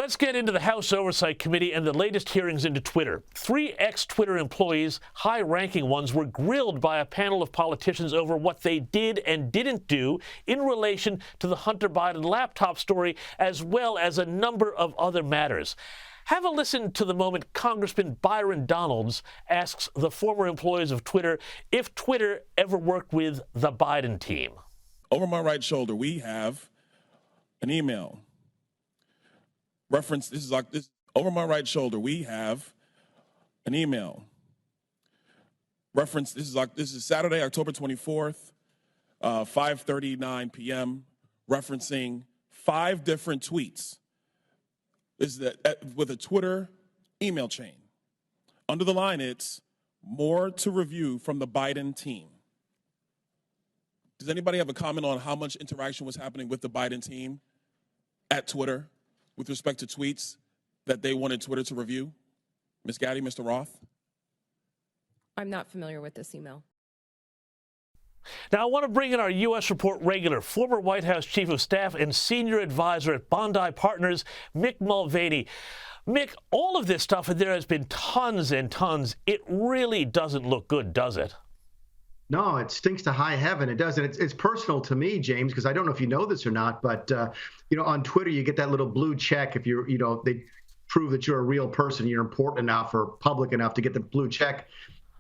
Let's get into the House Oversight Committee and the latest hearings into Twitter. 3 ex-Twitter employees, high-ranking ones, were grilled by a panel of politicians over what they did and didn't do in relation to the Hunter Biden laptop story, as well as a number of other matters. Have a listen to the moment Congressman Byron Donalds asks the former employees of Twitter if Twitter ever worked with the Biden team. Over my right shoulder, we have an email. Reference, over my right shoulder, we have an email. Reference, this is Saturday, October 24th, 5:39 p.m., referencing 5 different tweets. This is with a Twitter email chain. Under the line, it's more to review from the Biden team. Does anybody have a comment on how much interaction was happening with the Biden team at Twitter with respect to tweets that they wanted Twitter to review? Ms. Gaddy, Mr. Roth? I'm not familiar with this email. Now, I want to bring in our U.S. Report regular, former White House Chief of Staff and Senior Advisor at Bondi Partners, Mick Mulvaney. Mick, all of this stuff, and there has been tons and tons. It really doesn't look good, does it? No, it stinks to high heaven. It does. And it's personal to me, James, because I don't know if you know this or not, but, on Twitter, you get that little blue check if they prove that you're a real person, you're important enough or public enough to get the blue check.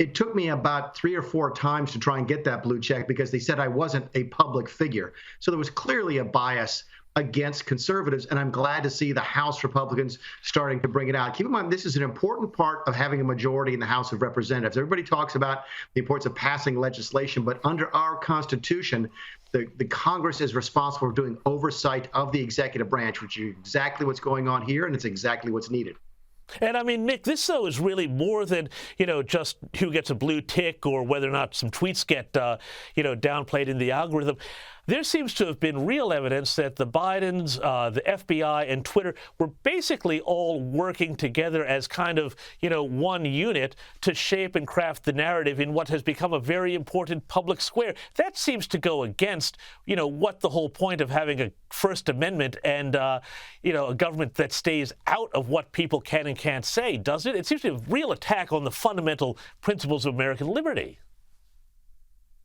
It took me about 3 or 4 times to try and get that blue check because they said I wasn't a public figure. So there was clearly a bias against conservatives, and I'm glad to see the House Republicans starting to bring it out. Keep in mind, this is an important part of having a majority in the House of Representatives. Everybody talks about the importance of passing legislation, but under our Constitution, the Congress is responsible for doing oversight of the executive branch, which is exactly what's going on here, and it's exactly what's needed. And I mean, Mick, this, though, is really more than, just who gets a blue tick or whether or not some tweets get, downplayed in the algorithm. There seems to have been real evidence that the Bidens, the FBI, and Twitter were basically all working together as kind of, one unit to shape and craft the narrative in what has become a very important public square. That seems to go against, what the whole point of having a First Amendment and, a government that stays out of what people can and can't say, does it? It seems to be a real attack on the fundamental principles of American liberty.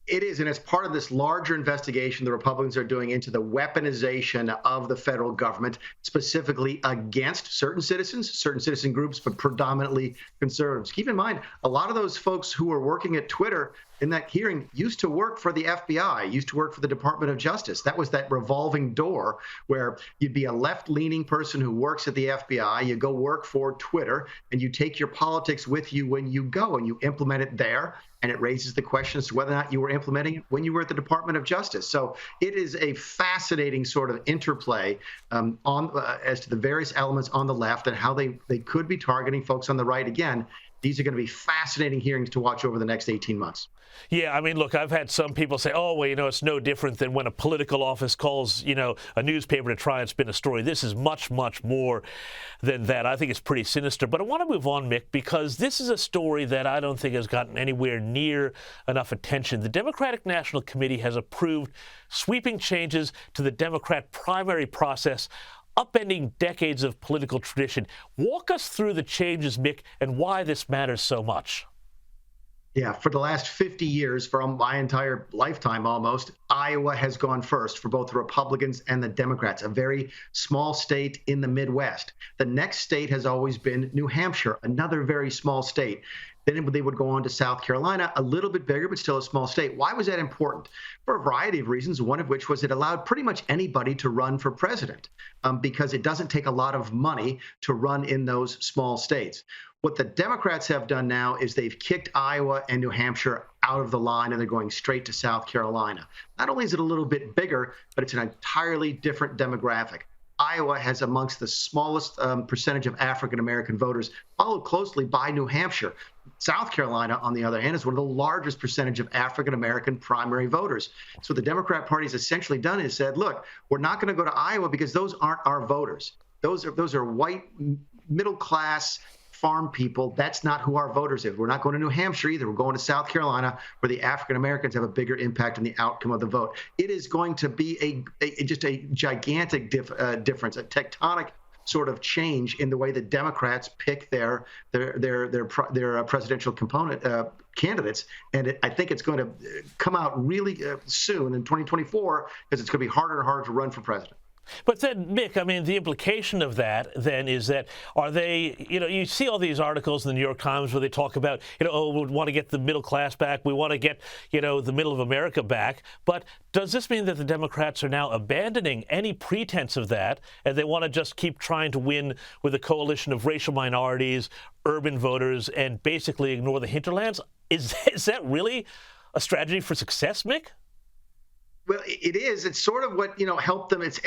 It is, and it's part of this larger investigation the Republicans are doing into the weaponization of the federal government, specifically against certain citizen groups, but predominantly conservatives. Keep in mind, a lot of those folks who were working at Twitter in that hearing used to work for the FBI, used to work for the Department of Justice. That was that revolving door where you'd be a left-leaning person who works at the FBI, you go work for Twitter, and you take your politics with you when you go, and you implement it there. And it raises the question as to whether or not you were implementing it when you were at the Department of Justice. So it is a fascinating sort of interplay as to the various elements on the left and how they could be targeting folks on the right. Again, these are going to be fascinating hearings to watch over the next 18 months. Yeah, I mean, look, I've had some people say, oh, well, it's no different than when a political office calls, a newspaper to try and spin a story. This is much, much more than that. I think it's pretty sinister. But I want to move on, Mick, because this is a story that I don't think has gotten anywhere near enough attention. The Democratic National Committee has approved sweeping changes to the Democrat primary process, upending decades of political tradition. Walk us through the changes, Mick, and why this matters so much. Yeah, for the last 50 years, for my entire lifetime almost, Iowa has gone first for both the Republicans and the Democrats, a very small state in the Midwest. The next state has always been New Hampshire, another very small state. Then they would go on to South Carolina, a little bit bigger, but still a small state. Why was that important? For a variety of reasons, one of which was it allowed pretty much anybody to run for president because it doesn't take a lot of money to run in those small states. What the Democrats have done now is they've kicked Iowa and New Hampshire out of the line, and they're going straight to South Carolina. Not only is it a little bit bigger, but it's an entirely different demographic. Iowa has amongst the smallest percentage of African-American voters, followed closely by New Hampshire. South Carolina, on the other hand, is one of the largest percentage of African-American primary voters. So the Democrat Party has essentially done is said, look, we're not going to go to Iowa because those aren't our voters. Those are white, middle-class, farm people. That's not who our voters is. We're not going to New Hampshire either. We're going to South Carolina, where the African Americans have a bigger impact on the outcome of the vote. It is going to be just a gigantic difference, a tectonic sort of change in the way the Democrats pick their presidential candidates, and I think it's going to come out really soon in 2024 because it's going to be harder and harder to run for president. But then, Mick, I mean, the implication of that then is that are they, you see all these articles in the New York Times where they talk about, oh, we want to get the middle class back. We want to get, the middle of America back. But does this mean that the Democrats are now abandoning any pretense of that and they want to just keep trying to win with a coalition of racial minorities, urban voters, and basically ignore the hinterlands? Is that really a strategy for success, Mick? Well, it is. It's sort of what helped them. It's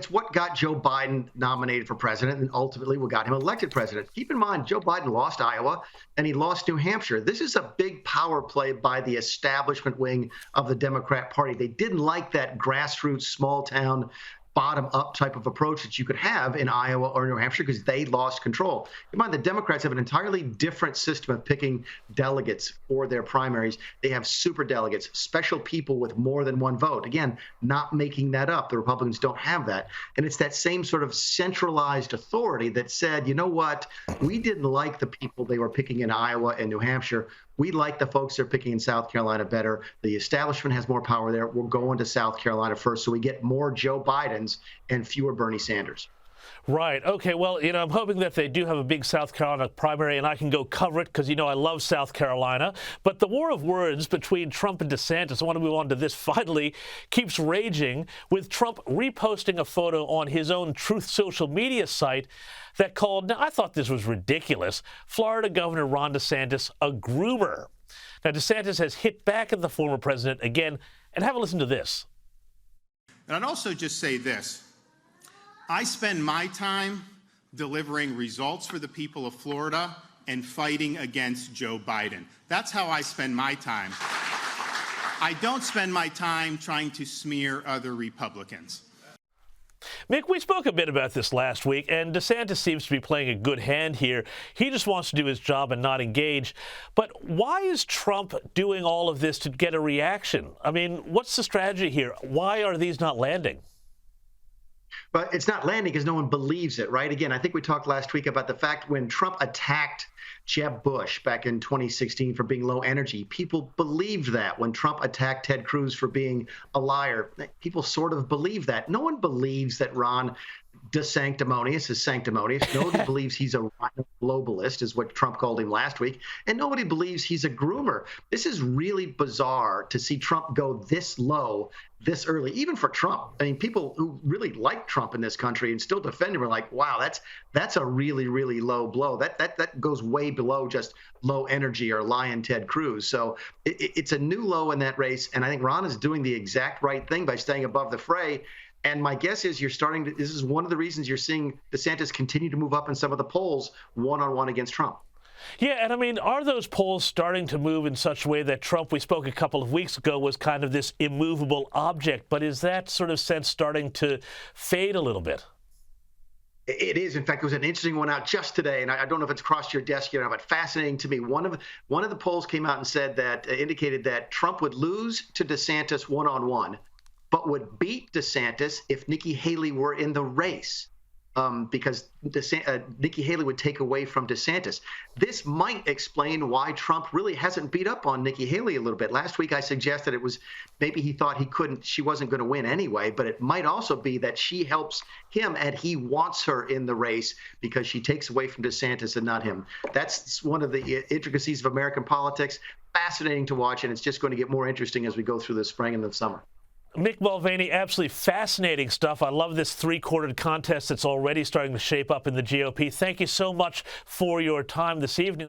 what got Joe Biden nominated for president, and ultimately what got him elected president. Keep in mind, Joe Biden lost Iowa and he lost New Hampshire. This is a big power play by the establishment wing of the Democrat Party. They didn't like that grassroots, small town, bottom-up type of approach that you could have in Iowa or New Hampshire because they lost control. Keep in mind, the Democrats have an entirely different system of picking delegates for their primaries. They have super delegates, special people with more than one vote. Again, not making that up. The Republicans don't have that. And it's that same sort of centralized authority that said, you know what, we didn't like the people they were picking in Iowa and New Hampshire. We like the folks they're picking in South Carolina better. The establishment has more power there. We're going to South Carolina first, so we get more Joe Bidens and fewer Bernie Sanders. Right. Okay. Well, I'm hoping that they do have a big South Carolina primary and I can go cover it because, I love South Carolina. But the war of words between Trump and DeSantis, I want to move on to this finally, keeps raging with Trump reposting a photo on his own Truth social media site that called, now I thought this was ridiculous, Florida Governor Ron DeSantis a groomer. Now, DeSantis has hit back at the former president again, and have a listen to this. And I'd also just say this. I spend my time delivering results for the people of Florida and fighting against Joe Biden. That's how I spend my time. I don't spend my time trying to smear other Republicans. Mick, we spoke a bit about this last week, and DeSantis seems to be playing a good hand here. He just wants to do his job and not engage. But why is Trump doing all of this to get a reaction? I mean, what's the strategy here? Why are these not landing? But it's not landing because no one believes it, right? Again, I think we talked last week about the fact when Trump attacked Jeb Bush back in 2016 for being low energy, people believed that. When Trump attacked Ted Cruz for being a liar, people sort of believe that. No one believes that Ron DeSanctimonious is sanctimonious. Nobody believes he's a rhino globalist, is what Trump called him last week. And nobody believes he's a groomer. This is really bizarre to see Trump go this low this early, even for Trump. I mean, people who really like Trump in this country and still defend him are like, wow, that's a really, really low blow. That goes way below just low energy or lion Ted Cruz. So it's a new low in that race. And I think Ron is doing the exact right thing by staying above the fray. And my guess is this is one of the reasons you're seeing DeSantis continue to move up in some of the polls one-on-one against Trump. Yeah, and I mean, are those polls starting to move in such a way that Trump, we spoke a couple of weeks ago, was kind of this immovable object, but is that sort of sense starting to fade a little bit? It is. In fact, there was an interesting one out just today, and I don't know if it's crossed your desk yet, but fascinating to me. One of the polls came out and said that indicated that Trump would lose to DeSantis one-on-one, but would beat DeSantis if Nikki Haley were in the race. Because Nikki Haley would take away from DeSantis. This might explain why Trump really hasn't beat up on Nikki Haley a little bit. Last week I suggested it was maybe he thought she wasn't going to win anyway, but it might also be that she helps him and he wants her in the race because she takes away from DeSantis and not him. That's one of the intricacies of American politics. Fascinating to watch, and it's just going to get more interesting as we go through the spring and the summer. Mick Mulvaney, absolutely fascinating stuff. I love this three-quartered contest that's already starting to shape up in the GOP. Thank you so much for your time this evening.